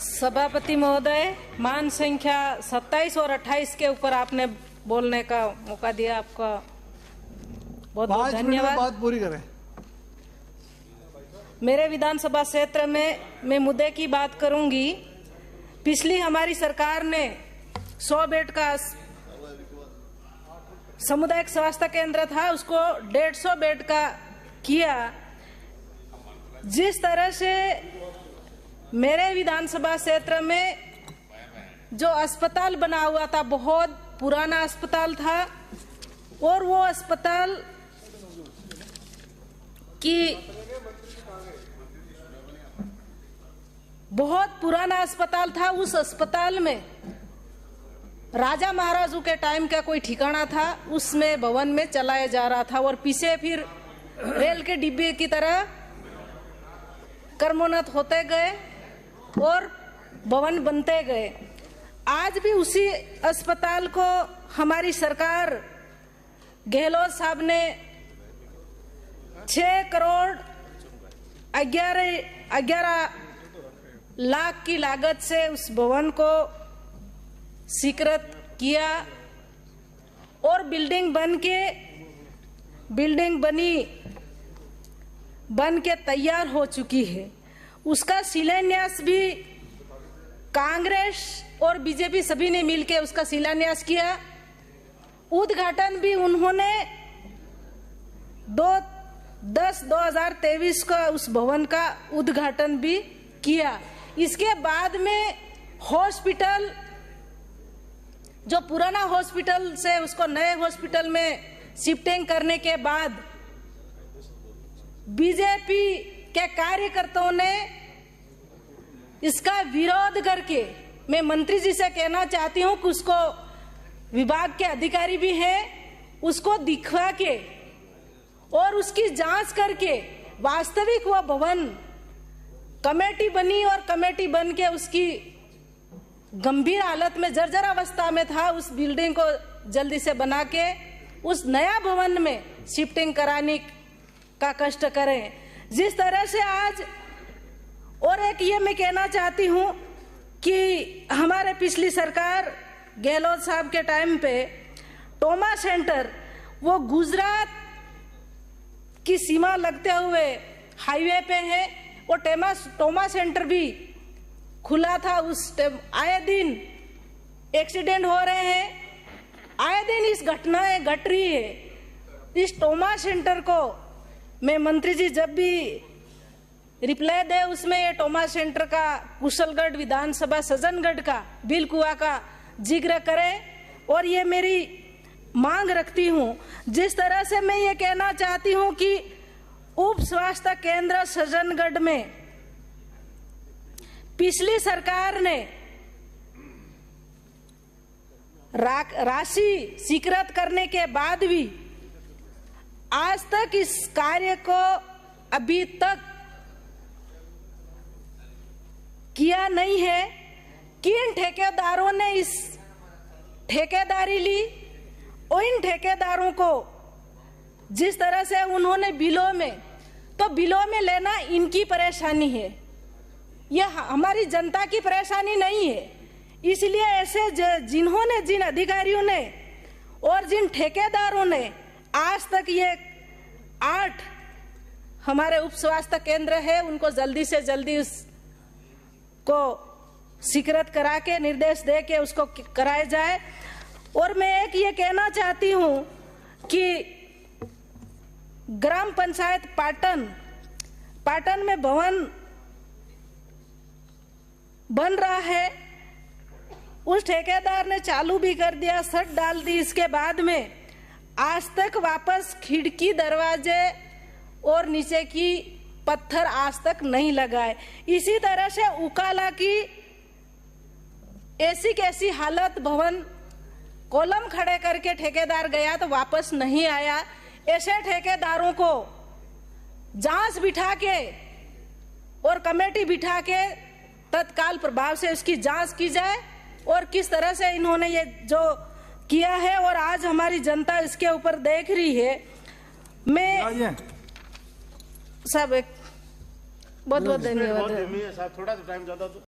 सभापति महोदय, मान संख्या 27 और 28 के ऊपर आपने बोलने का मौका दिया, आपका बहुत बहुत धन्यवाद। बात पूरी करें। मेरे विधानसभा क्षेत्र में मैं मुद्दे की बात करूंगी। पिछली हमारी सरकार ने 100 बेड का सामुदायिक स्वास्थ्य केंद्र था, उसको 150 बेड का किया। जिस तरह से मेरे विधानसभा क्षेत्र में जो अस्पताल बना हुआ था, बहुत पुराना अस्पताल था और वो अस्पताल की बहुत पुराना अस्पताल था। उस अस्पताल में राजा महाराजों के टाइम का कोई ठिकाना था, उसमें भवन में चलाया जा रहा था और पीछे फिर रेल के डिब्बे की तरह क्रमोन्नत होते गए और भवन बनते गए। आज भी उसी अस्पताल को हमारी सरकार गहलोत साहब ने 6 करोड़ 11 लाख की लागत से उस भवन को स्वीकृत किया और बिल्डिंग बन के तैयार हो चुकी है। उसका शिलान्यास भी कांग्रेस और बीजेपी सभी ने मिलकर उसका शिलान्यास किया। उद्घाटन भी उन्होंने 10/2023 का उस भवन का उद्घाटन भी किया। इसके बाद में हॉस्पिटल, जो पुराना हॉस्पिटल से उसको नए हॉस्पिटल में शिफ्टिंग करने के बाद बीजेपी के कार्यकर्ताओं ने इसका विरोध करके, मैं मंत्री जी से कहना चाहती हूं कि उसको विभाग के अधिकारी भी हैं, उसको दिखवा के और उसकी जांच करके वास्तविक वो भवन कमेटी बनी और कमेटी बन के उसकी गंभीर हालत में, जर्जर अवस्था में था, उस बिल्डिंग को जल्दी से बना के उस नया भवन में शिफ्टिंग कराने का कष्ट करें। जिस तरह से आज, और एक ये मैं कहना चाहती हूं कि हमारे पिछली सरकार गहलोत साहब के टाइम पे टोमा सेंटर, वो गुजरात की सीमा लगते हुए हाईवे पे है, वो टोमा सेंटर भी खुला था। उस आए दिन एक्सीडेंट हो रहे हैं, आए दिन इस घटनाएं घट रही है। इस टोमा सेंटर को मैं मंत्री जी जब भी रिप्लाई दे उसमें ये टोमा सेंटर का, कुशलगढ़ विधानसभा सज्जनगढ़ का, बिलकुआ का जिक्र करें और ये मेरी मांग रखती हूं। जिस तरह से मैं ये कहना चाहती हूं कि उप स्वास्थ्य केंद्र सज्जनगढ़ में पिछली सरकार ने राशि स्वीकृत करने के बाद भी आज तक इस कार्य को अभी तक किया नहीं है। किन ठेकेदारों ने इस ठेकेदारी ली और इन ठेकेदारों को जिस तरह से उन्होंने बिलों में लेना इनकी परेशानी है, यह हमारी जनता की परेशानी नहीं है। इसलिए ऐसे जिन अधिकारियों ने और जिन ठेकेदारों ने आज तक ये 8 हमारे उप स्वास्थ्य केंद्र है, उनको जल्दी से जल्दी उसको स्वीकृत करा के निर्देश दे के उसको कराया जाए। और मैं एक ये कहना चाहती हूं कि ग्राम पंचायत पाटन में भवन बन रहा है, उस ठेकेदार ने चालू भी कर दिया, छत डाल दी। इसके बाद में आज तक वापस खिड़की, दरवाजे और नीचे की पत्थर आज तक नहीं लगाए। इसी तरह से उकाला की ऐसी कैसी हालत, भवन कॉलम खड़े करके ठेकेदार गया तो वापस नहीं आया। ऐसे ठेकेदारों को जांच बिठा के और कमेटी बिठा के तत्काल प्रभाव से उसकी जांच की जाए और किस तरह से इन्होंने ये जो किया है और आज हमारी जनता इसके ऊपर देख रही है। मैं सब एक बहुत बहुत धन्यवाद। थोड़ा सा टाइम ज्यादा